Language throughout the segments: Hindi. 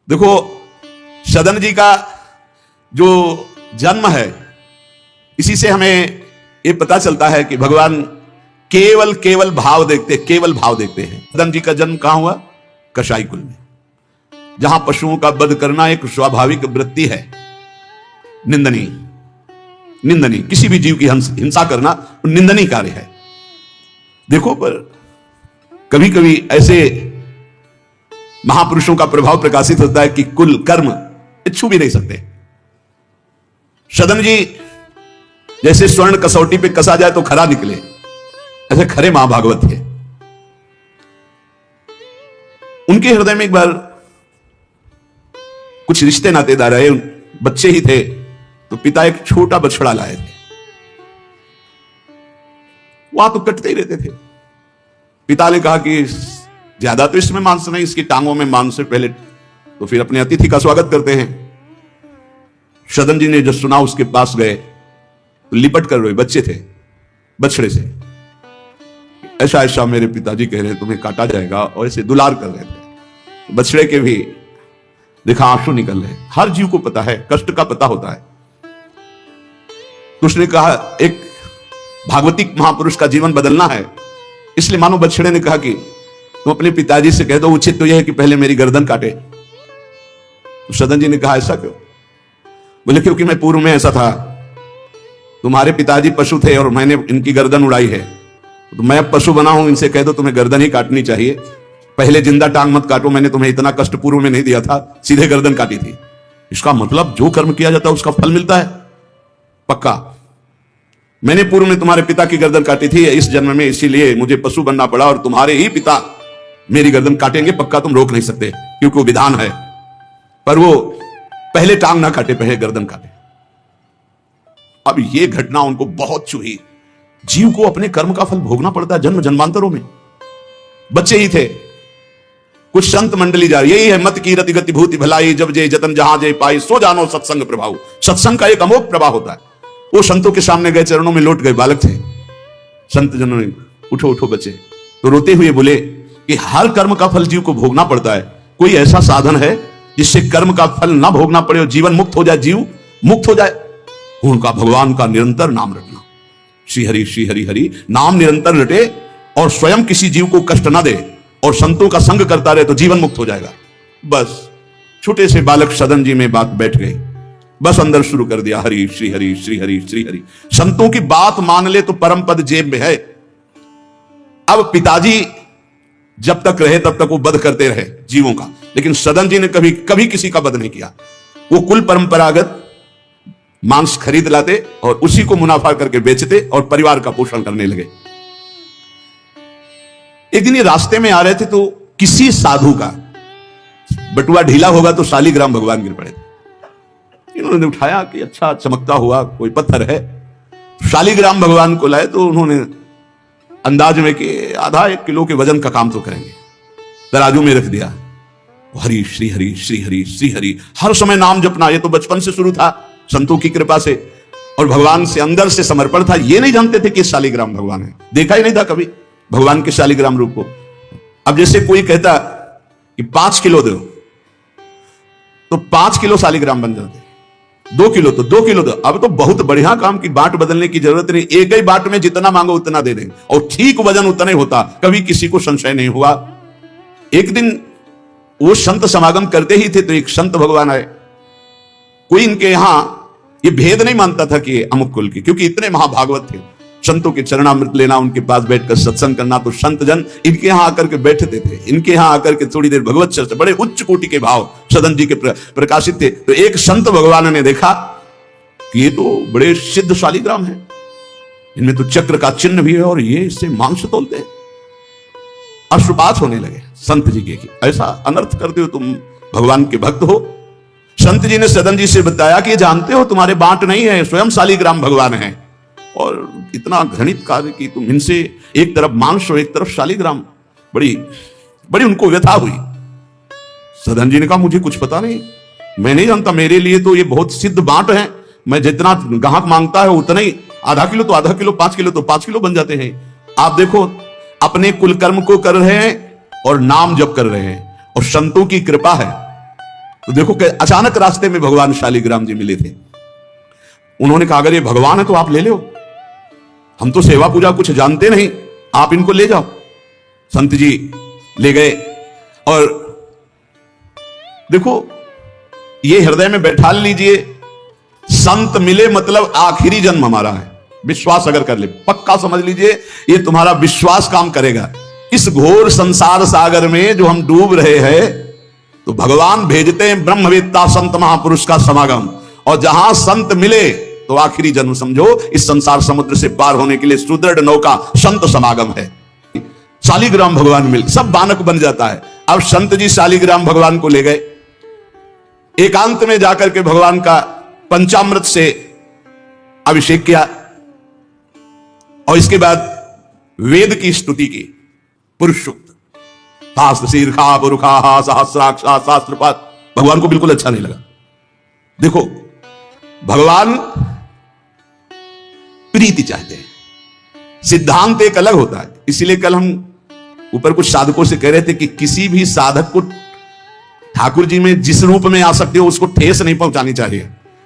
देखो, सदन जी का जो जन्म है, इसी से हमें ये पता चलता है कि भगवान केवल भाव देखते हैं। सदन जी का जन्म कहां हुआ? कसाई कुल में, जहां पशुओं का वध करना एक स्वाभाविक वृत्ति है, निंदनीय किसी भी जीव की हिंसा करना निंदनीय कार्य है। देखो, पर कभी कभी ऐसे महापुरुषों का प्रभाव प्रकाशित होता है कि कुल कर्म छू भी नहीं सकते। सदन जी जैसे स्वर्ण कसौटी पे कसा जाए तो खरा निकले, ऐसे खरे महाभागवत थे। उनके हृदय में एक बार कुछ रिश्ते नातेदार आए, बच्चे ही थे, तो पिता एक छोटा बछड़ा लाए थे। वहां तो कटते ही रहते थे। पिता ने कहा कि ज्यादा तो इसमें मांस नहीं, इसकी टांगों में मांस है, पहले तो फिर अपने अतिथि का स्वागत करते हैं। सदन जी ने जब सुना, उसके पास गए तो लिपट कर रोए। बच्चे थे, बछड़े से ऐसा ऐसा मेरे पिताजी कह रहे हैं तुम्हें काटा जाएगा, और ऐसे दुलार कर रहे थे। बछड़े के भी देखा आंसू निकल रहे। हर जीव को पता है, कष्ट का पता होता है। तो उसने कहा एक भागवतिक महापुरुष का जीवन बदलना है, इसलिए मानो बछड़े ने कहा कि तुम अपने पिताजी से कह दो, उचित तो यह है कि पहले मेरी गर्दन काटे। तो सदन जी ने कहा ऐसा क्यों? बोले क्योंकि मैं पूर्व में ऐसा था, तुम्हारे पिताजी पशु थे और मैंने इनकी गर्दन उड़ाई है, तो मैं अब पशु बना हूं, इनसे कह दो तुम्हें गर्दन ही काटनी चाहिए, पहले जिंदा टांग मत काटो, मैंने तुम्हें इतना कष्ट पूर्व में नहीं दिया था, सीधे गर्दन काटी थी। इसका मतलब जो कर्म किया जाता है उसका फल मिलता है पक्का। मैंने पूर्व में तुम्हारे पिता की गर्दन काटी थी इस जन्म में, इसीलिए मुझे पशु बनना पड़ा, और तुम्हारे ही पिता मेरी गर्दन काटेंगे पक्का, तुम रोक नहीं सकते क्योंकि वो विधान है। पर वो पहले टांग ना काटे, पहले गर्दन काटे। अब ये घटना उनको बहुत चुही। जीव को अपने कर्म का फल भोगना पड़ता है जन्म जन्मांतरों में। बच्चे ही थे, कुछ संत मंडली जा रही, यही है मत की रति गति भूति भलाई, जब जय जतन जहां जय पाई, सो जानो सत्संग प्रभाव। सत्संग का एक अमोघ प्रभाव होता है। वो संतों के सामने गए, चरणों में लौट गए, बालक थे। संत जनों ने उठो उठो बच्चे, तो रोते हुए बोले कि हर कर्म का फल जीव को भोगना पड़ता है, कोई ऐसा साधन है जिससे कर्म का फल ना भोगना पड़े और जीवन मुक्त हो जाए, जीव मुक्त हो जाए? उनका भगवान का निरंतर नाम रटना, श्री हरि हरि नाम निरंतर रटे और स्वयं किसी जीव को कष्ट ना दे और संतों का संग करता रहे तो जीवन मुक्त हो जाएगा। बस छोटे से बालक सदन जी में बात बैठ गई, बस अंदर शुरू कर दिया, हरि श्री हरि श्री हरि श्री हरि। संतों की बात मान ले तो परम पद जेब में है। अब पिताजी जब तक रहे तब तक वो वध करते रहे जीवों का, लेकिन सदन जी ने कभी किसी का वध नहीं किया। वो कुल परंपरागत मांस खरीद लाते और उसी को मुनाफा करके बेचते और परिवार का पोषण करने लगे। एक दिन ये रास्ते में आ रहे थे तो किसी साधु का बटुआ ढीला होगा तो शालिग्राम भगवान गिर पड़े थे। इन्होंने उठाया कि अच्छा चमकता हुआ कोई पत्थर है, शालिग्राम भगवान को लाए तो उन्होंने अंदाज में कि आधा 1 किलो के वजन का काम तो करेंगे, तराजू में रख दिया। हरि श्री हरि श्री हरि श्री हरि, हर समय नाम जपना। ये तो बचपन से शुरू था संतों की कृपा से, और भगवान से अंदर से समर्पण था। ये नहीं जानते थे कि शालिग्राम भगवान है, देखा ही नहीं था कभी भगवान के शालिग्राम रूप को। अब जैसे कोई कहता कि 5 किलो दो तो 5 किलो शालिग्राम बन जाते, 2 किलो तो 2 किलो दो। अब तो बहुत बढ़िया काम की बाट बदलने की जरूरत नहीं, एक ही बाट में जितना मांगो उतना दे देंगे और ठीक वजन उतना ही होता, कभी किसी को संशय नहीं हुआ। एक दिन वो संत समागम करते ही थे तो एक संत भगवान आए। कोई इनके यहां ये भेद नहीं मानता था कि अमुक कुल के, क्योंकि इतने महाभागवत थे। संतों के चरणामृत लेना, उनके पास बैठकर सत्संग करना, तो संत जन इनके यहां आकर के बैठते थे। इनके यहां आकर के थोड़ी देर भगवत चर्चा, बड़े उच्च कोटि के भाव सदन जी के प्रकाशित थे। तो एक संत भगवान ने देखा कि ये तो बड़े सिद्ध शालिग्राम है, इनमें तो चक्र का चिन्ह भी है और ये इससे मांस तोलते हैं। अश्रुपात होने लगे संत जी के, ऐसा अनर्थ करते हो तुम, भगवान के भक्त हो। संत जी ने सदन जी से बताया कि जानते हो तुम्हारे बांट नहीं है, स्वयं शालिग्राम भगवान है, और इतना घृणित कार्य की तुम इनसे, एक तरफ मांस और एक तरफ शालिग्राम। बड़ी उनको व्यथा हुई। सदन जी ने कहा मुझे कुछ पता नहीं, मैं नहीं जानता, मेरे लिए तो ये बहुत सिद्ध बांट है, मैं जितना ग्राहक मांगता है उतना ही, आधा किलो तो आधा किलो, 5 किलो तो 5 किलो बन जाते हैं। आप देखो अपने कुल कर्म को कर रहे हैं और नाम जप कर रहे हैं, और संतों की कृपा है तो देखो कि अचानक रास्ते में भगवान शालिग्राम जी मिले थे। उन्होंने कहा अगर ये भगवान है तो आप ले लो, हम तो सेवा पूजा कुछ जानते नहीं, आप इनको ले जाओ। संत जी ले गए और देखो ये हृदय में बैठा लीजिए, संत मिले मतलब आखिरी जन्म हमारा है। विश्वास अगर कर ले, पक्का समझ लीजिए ये तुम्हारा विश्वास काम करेगा। इस घोर संसार सागर में जो हम डूब रहे हैं, तो भगवान भेजते हैं ब्रह्मवेत्ता संत महापुरुष का समागम, और जहां संत मिले तो आखिरी जन्म समझो इस संसार समुद्र से पार होने के लिए सुदृढ़ नौका संत समागम है। शालिग्राम भगवान मिल, सब बानक बन जाता है। अब संत जी शालिग्राम भगवान को ले गए, एकांत में जाकर के भगवान का पंचामृत से अभिषेक किया और इसके बाद वेद की स्तुति की, पुरुष सूक्त, शास्त्र शीर्षा पुरुषा सहस्राक्षा शास्त्रपात। भगवान को बिल्कुल अच्छा नहीं लगा। देखो भगवान प्रीति चाहते हैं, सिद्धांत एक अलग होता है। इसीलिए कल हम ऊपर कुछ साधकों से कह रहे थे कि किसी भी साधक को ठाकुर जी में जिस रूप में आसक्ति हो उसको ठेस नहीं पहुंचानी चाहिए,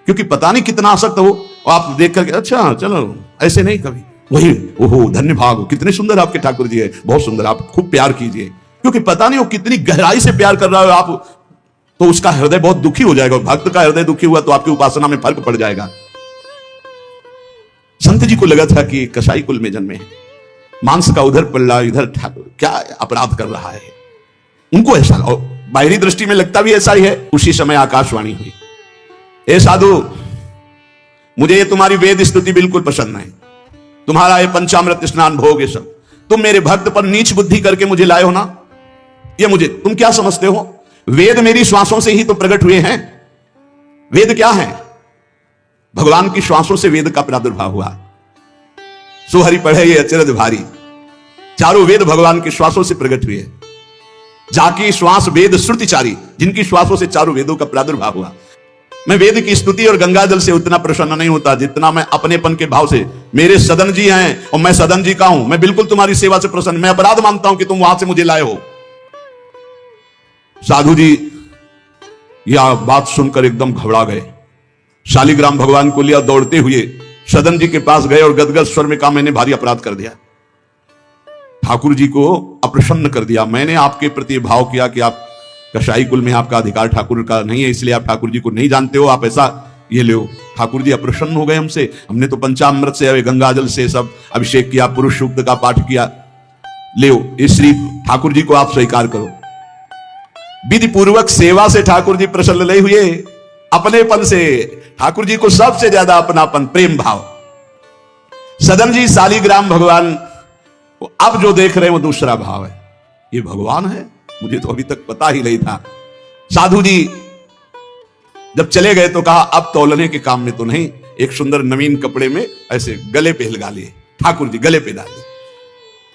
क्योंकि पता नहीं कितना आसक्त हो और आप देख करके अच्छा चलो, ऐसे नहीं कभी वही ओहो धन्य भाग, कितने सुंदर आपके ठाकुर जी है, बहुत सुंदर, आप खूब प्यार कीजिए, क्योंकि पता नहीं वो कितनी गहराई से प्यार कर रहा है आप, तो उसका हृदय बहुत दुखी हो जाएगा। भक्त का हृदय दुखी हुआ तो आपकी उपासना में फर्क पड़ जाएगा। संत जी को लगा था कि कसाई कुल में जन्मे हैं, मांस का उधर पल्ला इधर ठाकुर क्या अपराध कर रहा है, उनको ऐसा, और बाहरी दृष्टि में लगता भी ऐसा ही है। उसी समय आकाशवाणी हुई, ए साधु मुझे ये तुम्हारी वेद स्तुति बिल्कुल पसंद नहीं, तुम्हारा ये पंचामृत स्नान भोग, ये सब तुम मेरे भक्त पर नीच बुद्धि करके मुझे लाए हो ना, ये मुझे तुम क्या समझते हो, वेद मेरी श्वासों से ही तो प्रकट हुए हैं। वेद क्या है, भगवान की श्वासों से वेद का प्रादुर्भाव हुआ। सोहरि पढ़े ये अचरज भारी, चारों वेद भगवान की श्वासों से प्रकट हुए। जाकी श्वास वेद श्रुतिचारी, जिनकी श्वासों से चारों वेदों का प्रादुर्भाव हुआ। मैं वेद की स्तुति और गंगा जल से उतना प्रसन्न नहीं होता जितना मैं अपनेपन के भाव से, मेरे सदन जी हैं और मैं सदन जी का हूं, मैं बिल्कुल तुम्हारी सेवा से प्रसन्न, मैं अपराध मानता हूं कि तुम वहां से मुझे लाए हो। साधु जी यह बात सुनकर एकदम घबरा गए, शालिग्राम भगवान को लिया, दौड़ते हुए सदन जी के पास गए और गदगद स्वर में कहा मैंने भारी अपराध कर दिया, ठाकुर जी को अप्रसन्न कर दिया, मैंने आपके प्रति भाव किया कि आप कसाई कुल में आपका अधिकार ठाकुर का नहीं है, इसलिए आप ठाकुर जी को नहीं जानते हो, आप ऐसा ये ले। ठाकुर जी अप्रसन्न हो गए हमसे, हमने तो पंचामृत से गंगा जल से सब अभिषेक किया, पुरुष सूक्त का पाठ किया, ले इस श्री ठाकुर जी को आप स्वीकार करो। विधि पूर्वक सेवा से ठाकुर जी प्रसन्न नहीं हुए, अपनेपन से ठाकुर जी को सबसे ज्यादा अपनापन, प्रेम भाव। सदन जी शालिग्राम भगवान को अब जो देख रहे हैं वो दूसरा भाव है, ये भगवान है, मुझे तो अभी तक पता ही नहीं था। साधु जी जब चले गए तो कहा अब तौलने के काम में तो नहीं, एक सुंदर नवीन कपड़े में ऐसे गले पे लगा लिए, ठाकुर जी गले पे डाले।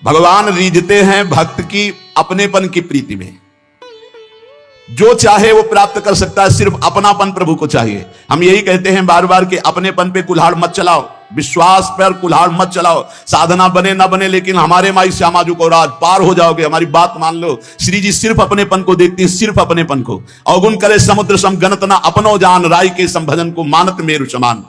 भगवान रीझते हैं भक्त की अपनेपन की प्रीति में, जो चाहे वो प्राप्त कर सकता है, सिर्फ अपनापन प्रभु को चाहिए। हम यही कहते हैं बार बार कि अपनेपन पे कुल्हाड़ मत चलाओ, विश्वास पर कुल्हाड़ मत चलाओ, साधना बने ना बने लेकिन हमारे माई श्यामाजू को राज पार हो जाओगे, हमारी बात मान लो। श्री जी सिर्फ अपनेपन को देखती है, सिर्फ अपनेपन को। अवगुण करे समुद्र सम गणत ना अपनो जान, राय के संभजन को मानत मेरु समान।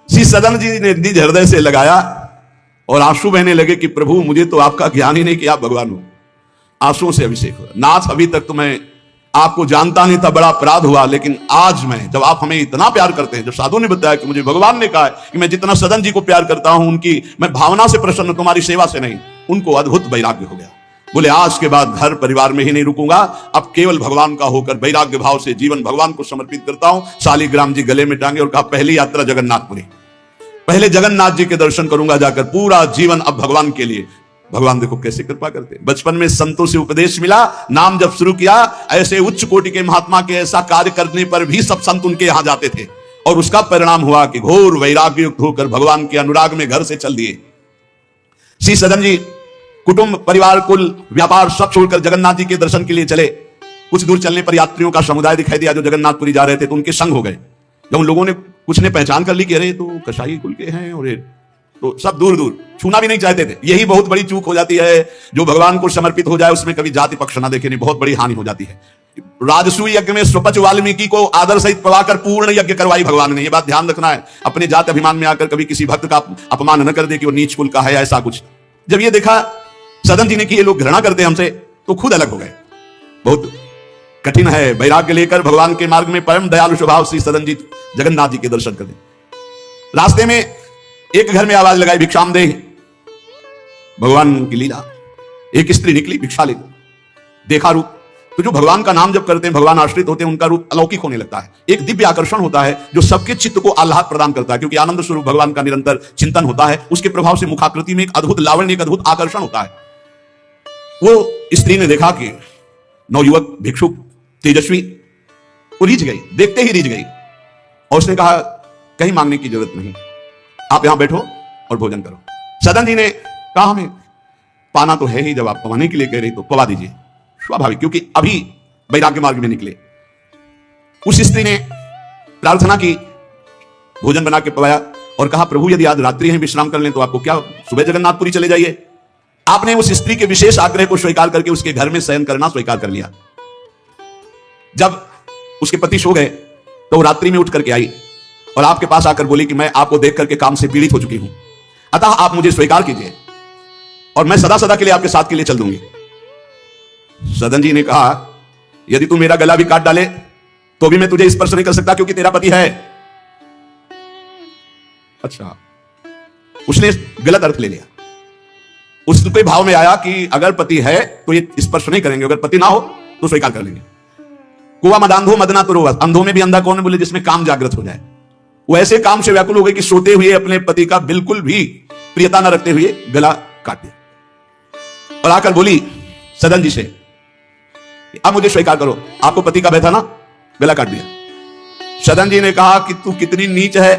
श्री सदन जी ने निज हृदय से लगाया और आंसू बहने लगे कि प्रभु मुझे तो आपका ज्ञान ही नहीं कि आप भगवान हो। आंसुओं से अभिषेक हुआ, नाथ अभी तक तो मैं आपको जानता नहीं था, बड़ा अपराध हुआ, लेकिन आज मैं, जब आप हमें इतना प्यार करते हैं, जब साधु ने बताया कि मुझे भगवान ने कहा कि मैं जितना सदन जी को प्यार करता हूं उनकी मैं भावना से प्रसन्न, तुम्हारी सेवा से नहीं, उनको अद्भुत वैराग्य हो गया। बोले आज के बाद घर परिवार में ही नहीं रुकूंगा, अब केवल भगवान का होकर वैराग्य भाव से जीवन भगवान को समर्पित करता हूं। शालिग्राम जी गले में टांगे और कहा पहली यात्रा जगन्नाथपुरी, पहले जगन्नाथ जी के दर्शन करूंगा जाकर, पूरा जीवन अब भगवान के लिए। भगवान देखो कैसे कृपा करते हैं। बचपन में संतों से उपदेश मिला, नाम जब शुरू किया, ऐसे उच्च कोटि के महात्मा के ऐसा कार्य करने पर भी सब संत उनके यहां जाते थे, और उसका परिणाम हुआ कि घोर वैराग्य युक्त होकर भगवान के अनुराग में घर से चल दिए। श्री सदन जी कुटुंब परिवार कुल व्यापार सब छोड़कर जगन्नाथ जी के दर्शन के लिए चले। कुछ दूर चलने पर यात्रियों का समुदाय दिखाई दिया जो जगन्नाथपुरी जा रहे थे, तो उनके संग हो गए। जब उन लोगों ने कुछ ने पहचान कर ली कि अरे तो कसाई कुल के हैं, और तो सब दूर दूर छूना भी नहीं चाहते थे। यही बहुत बड़ी चूक हो जाती है, जो भगवान को समर्पित हो जाए उसमें कभी जाति पक्ष ना देखे, नहीं बहुत बड़ी हानि हो जाती है। राजसूय यज्ञ में स्वपच वाल्मीकि को आदर सहित पवाकर पूर्ण यज्ञ करवाई भगवान ने। ये बात ध्यान रखना है, अपने जात अभिमान में आकर कभी किसी भक्त का अपमान न कर दे कि वो नीच कुल का है या ऐसा कुछ। जब ये देखा सदन जी ने कि ये लोग घृणा करते हमसे, तो खुद अलग हो गए। बहुत कठिन है वैराग्य लेकर भगवान के मार्ग में परम दयालु स्वभाव श्री सदन जी जगन्नाथ जी के दर्शन करते। रास्ते में एक घर में आवाज लगाई, भिक्षाम दे। भगवान की लीला, एक स्त्री निकली भिक्षा लेकर, देखा रूप। तो जो भगवान का नाम जब करते हैं, भगवान आश्रित होते हैं, उनका रूप अलौकिक होने लगता है। एक दिव्य आकर्षण होता है जो सबके चित्त को आह्लाद प्रदान करता है, क्योंकि आनंद स्वरूप भगवान का निरंतर चिंतन होता है। उसके प्रभाव से मुखाकृति में एक अद्भुत लावण्य, एक अद्भुत आकर्षण होता है। वो स्त्री ने देखा कि नवयुवक भिक्षुक तेजस्वी, वो रीझ गई, देखते ही रीझ गई। और उसने कहा कहीं मांगने की जरूरत नहीं, आप यहां बैठो और भोजन करो। सदन जी ने कहा हमें पाना तो है ही, जब आप पवाने के लिए कह रही तो पवा दीजिए। स्वाभाविक, क्योंकि अभी वैराग्य मार्ग में निकले। उस स्त्री ने प्रार्थना की, भोजन बना के पवाया और कहा प्रभु यदि आज रात्रि है विश्राम कर लें तो आपको क्या, सुबह जगन्नाथपुरी चले जाइए। आपने उस स्त्री के विशेष आग्रह को स्वीकार करके उसके घर में शयन करना स्वीकार कर लिया। जब उसके पति सो गए तो रात्रि में उठ करके आई और आपके पास आकर बोली कि मैं आपको देख करके काम से पीड़ित हो चुकी हूं, अतः आप मुझे स्वीकार कीजिए और मैं सदा सदा के लिए आपके साथ के लिए चल दूंगी। सदन जी ने कहा यदि तू मेरा गला भी काट डाले तो भी मैं तुझे स्पर्श नहीं कर सकता, क्योंकि तेरा पति है। अच्छा, उसने गलत अर्थ ले लिया। उसके भाव में आया कि अगर पति है तो ये स्पर्श नहीं करेंगे, अगर पति ना हो तो स्वीकार कर लेंगे। कुआ मदांधो मदना तो रोवा, अंधों में भी अंधा कौन है बोले, जिसमें काम जागृत हो जाए। वो ऐसे काम से व्याकुल हो गए कि सोते हुए अपने पति का बिल्कुल भी प्रियता न रखते हुए गला काट दिया और आकर बोली सदन जी से अब मुझे स्वीकार करो, आपको पति का भय था ना, गला काट दिया। सदन जी ने कहा कि तू कितनी नीच है,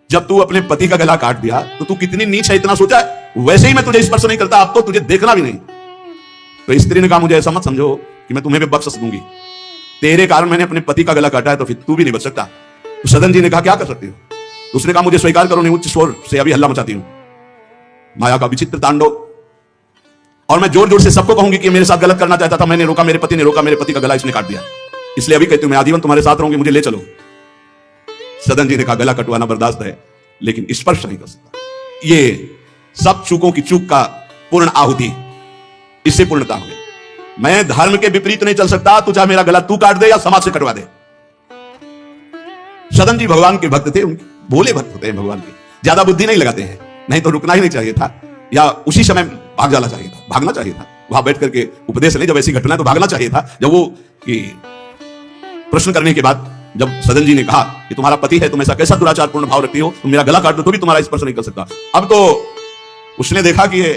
जब तू अपने पति का गला काट दिया तो तू कितनी नीच है, इतना सोचा है? वैसे ही मैं तुझे स्पर्श नहीं करता, अब तो तुझे देखना भी नहीं। तो स्त्री ने कहा मुझे ऐसा मत समझो कि मैं तुम्हें भी बख्श दूंगी, तेरे कारण मैंने अपने पति का गला काटा है तो फिर तू भी नहीं बच सकता। तो सदन जी ने कहा क्या कर सकती हो? तो उसने कहा मुझे स्वीकार करो, नहीं उच्च स्वर से अभी हल्ला मचाती हूं। माया का विचित्र तांडव, और मैं जोर जोर से सबको कहूंगी कि मेरे साथ गलत करना चाहता था, मैंने रोका, मेरे पति ने रोका, मेरे पति का गला इसने काट दिया, इसलिए अभी कहती हूं मैं आजीवन तुम्हारे साथ रहूंगी, मुझे ले चलो। सदन जी ने कहा गला कटवाना बर्दाश्त है लेकिन स्पर्श नहीं कर सकता। ये सब चूकों की चूक का पूर्ण आहुति, इससे पूर्णता हो गई। मैं धर्म के विपरीत नहीं चल सकता, तू चाहे मेरा गला तू काट दे या समाज से कटवा दे। सदन जी भगवान के भक्त थे, भोले भक्त होते हैं भगवान के, ज्यादा बुद्धि नहीं लगाते हैं। नहीं तो रुकना ही नहीं चाहिए था या उसी समय भाग जाना चाहिए था, भागना चाहिए था। वहां बैठ करके उपदेश ले, जब ऐसी घटना तो भागना चाहिए था। जब वो कि प्रश्न करने के बाद जब सदन जी ने कहा कि तुम्हारा पति है, तुम ऐसा कैसा दुराचारपूर्ण भाव रखती हो, तुम मेरा गला काट दो तो भी तुम्हारा स्पर्श नहीं कर सकता। अब तो उसने देखा कि ये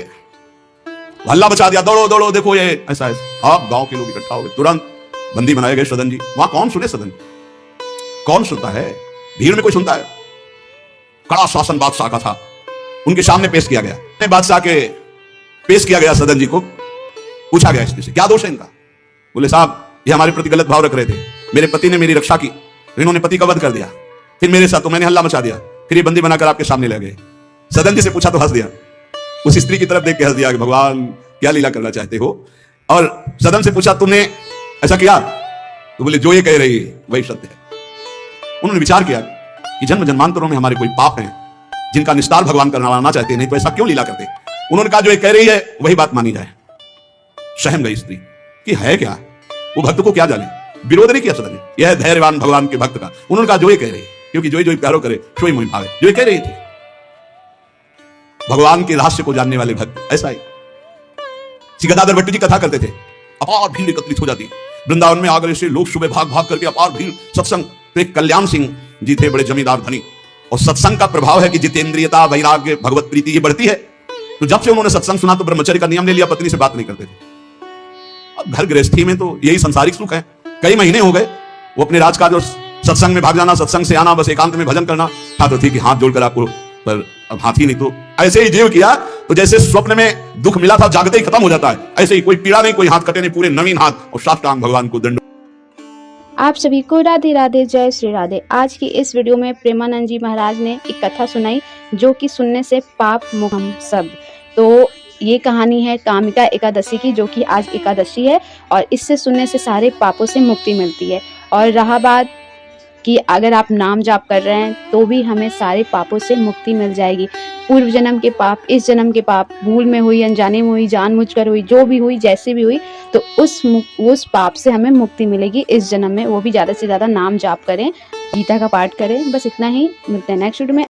हल्ला बचा दिया, दौड़ो दौड़ो देखो ये ऐसा है। अब गांव के लोग इकट्ठा हो गए, तुरंत बंदी बनाए गए सदन जी। वहां कौन सुने सदन, कौन सुनता है, भीड़ में कोई सुनता है? कड़ा शासन बादशाह का था, उनके सामने पेश किया गया। बादशाह के पेश किया गया सदन जी को, पूछा गया इससे क्या दोष है इनका। बोले साहब ये हमारे प्रति गलत भाव रख रहे थे, मेरे पति ने मेरी रक्षा की, इन्होंने पति का वध कर दिया, फिर मेरे साथ तो मैंने हल्ला मचा दिया, फिर ये बंदी बनाकर आपके सामने ले गए। सदन जी से पूछा तो हंस दिया, उस स्त्री की तरफ देख के हंस दिया कि भगवान क्या लीला करना चाहते हो। और सदन से पूछा तुमने ऐसा किया? तो बोले जो ये कह रही है वही सत्य है। उन्होंने विचार किया कि जन्म जन्मांतरों में हमारे कोई पाप हैं जिनका निस्तार भगवान करना चाहते हैं, नहीं तो ऐसा क्यों लीला करते। उन्होंने कहा जो ये कह रही है वही बात मानी जाए। सहम गई स्त्री कि है क्या, वो भक्त को क्या जाने, विरोध नहीं किया सदन ने, यह धैर्यवान भगवान के भक्त का। उन्होंने कहा जो ये कह रही है, क्योंकि जो ही प्यारो करे सो ही मोहि भावे, जो ये कह रही थी। भगवान के रहस्य को जानने वाले भक्त ऐसा ही। श्री गदाधर भट्ट जी कथा करते थे, अपार भीड़ एकत्रित हो जाती, वृंदावन में आकर से लोग सुबह भाग भाग करके अपार भीड़ सत्संग। तो एक कल्याण सिंह जी थे, बड़े जमींदार धनी, और सत्संग का प्रभाव है कि जितेंद्रियता, वैराग्य, भगवत प्रीति ये बढ़ती है। तो जब से उन्होंने सत्संग सुना तो ब्रह्मचर्य का नियम ले लिया, पत्नी से बात नहीं करते थे। अब घर गृहस्थी में तो यही संसारिक सुख है। कई महीने हो गए वो अपने राजकाज और सत्संग में भाग जाना, सत्संग से आना, बस एकांत में भजन करना था तो ठीक है, हाथ जोड़कर आपको, पर अब हाथ ही नहीं। तो ऐसे ही जीव किया तो जैसे स्वप्न में दुख मिला था जागते ही खत्म हो जाता है, ऐसे ही कोई पीड़ा नहीं, कोई हाथ कटे नहीं, पूरे नवीन हाथ और साष्टांग भगवान को दंड। आप सभी को राधे राधे, जय श्री राधे। आज की इस वीडियो में प्रेमानंद जी महाराज ने एक कथा सुनाई जो कि सुनने से पाप मुक्त हम सब। तो ये कहानी है कामिका एकादशी की, जो कि आज एकादशी है और इससे सुनने से सारे पापों से मुक्ति मिलती है। और रहा बात कि अगर आप नाम जाप कर रहे हैं तो भी हमें सारे पापों से मुक्ति मिल जाएगी। पूर्व जन्म के पाप, इस जन्म के पाप, भूल में हुई, अनजाने में हुई, जानबूझकर हुई, जो भी हुई, जैसे भी हुई, तो उस पाप से हमें मुक्ति मिलेगी इस जन्म में। वो भी ज़्यादा से ज़्यादा नाम जाप करें, गीता का पाठ करें। बस इतना ही, मिलते हैं नेक्स्ट वीडियो में।